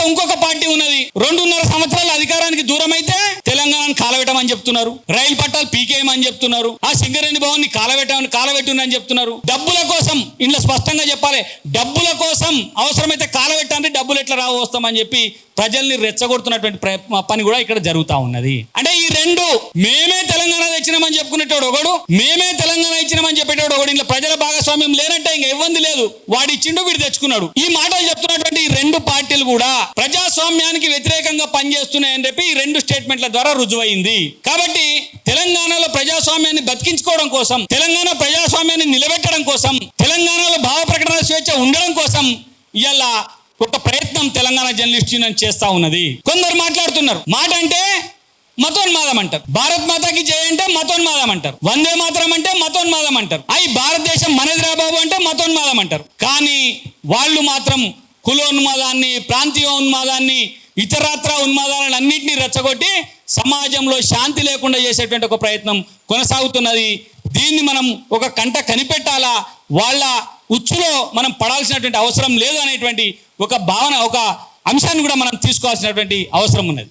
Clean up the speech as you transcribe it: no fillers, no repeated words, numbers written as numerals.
ఇంకొక పార్టీ ఉన్నది 2.5 సంవత్సరాల అధికారానికి దూరం అయితే తెలంగాణను కాలబెట్టమని చెప్తున్నారు, రైలు పట్టాలు పీకేయమని చెప్తున్నారు, ఆ సింగరేణి భవన్ ని కాలబెట్టునని చెప్తున్నారు. డబ్బుల కోసం ఇంట్లో స్పష్టంగా చెప్పాలి, డబ్బుల కోసం అవసరమైతే కాలబెట్టండి, డబ్బులు ఎట్లా రావు వస్తామని చెప్పి ప్రజల్ని రెచ్చగొడుతున్నటువంటి పని కూడా ఇక్కడ జరుగుతా ఉన్నది. అంటే ఈ రెండు, మేమే తెలంగాణ తెచ్చినామని చెప్పుకునేటోడు ఒకడు, మేమే తెలంగాణ ఇచ్చినామని చెప్పేటోడు ఒకడు, ఇంట్లో ప్రజల భాగస్వామ్యం లేనంటే ఇంకా ఇబ్బంది లేదు, వాడు ఇచ్చిండు వీడు తెచ్చుకున్నాడు. ఈ మాటలు చెప్తున్నటువంటి ఈ రెండు పార్టీలు కూడా ప్రజాస్వామ్యానికి వ్యతిరేకంగా పనిచేస్తున్నాయని చెప్పి ఈ రెండు స్టేట్మెంట్ల ద్వారా రుజువైంది. కాబట్టి తెలంగాణలో ప్రజాస్వామ్యాన్ని బతికించుకోవడం కోసం, తెలంగాణ ప్రజాస్వామ్యాన్ని నిలబెట్టడం కోసం, తెలంగాణలో భావ ప్రకటన స్వేచ్ఛ ఉండడం కోసం ఇవాళ ఒక ప్రయత్నం తెలంగాణ జర్నలిస్ట్ యూనియన్ చేస్తా ఉన్నది. కొందరు మాట్లాడుతున్నారు, మాట అంటే మతోన్మాదం అంటారు, భారత్ మాతాకి జై అంటే మతోన్మాదం అంటారు, వందే మాతరం అంటే మతోన్మాదం అంటారు, అయి భారతదేశం మనదిరా బాబు అంటే మతోన్మాదం అంటారు. కానీ వాళ్ళు మాత్రం కులోన్మాదాన్ని, ప్రాంతీయ ఉన్మాదాన్ని, ఇతరత్ర ఉన్మాదాలను అన్నింటినీ రెచ్చగొట్టి సమాజంలో శాంతి లేకుండా చేసేటువంటి ఒక ప్రయత్నం కొనసాగుతున్నది. దీన్ని మనం ఒక కంట కనిపెట్టాలా, వాళ్ళ ఉచ్చులో మనం పడాల్సినటువంటి అవసరం లేదు అనేటువంటి ఒక భావన, ఒక అంశాన్ని కూడా మనం తీసుకోవాల్సినటువంటి అవసరం ఉన్నది.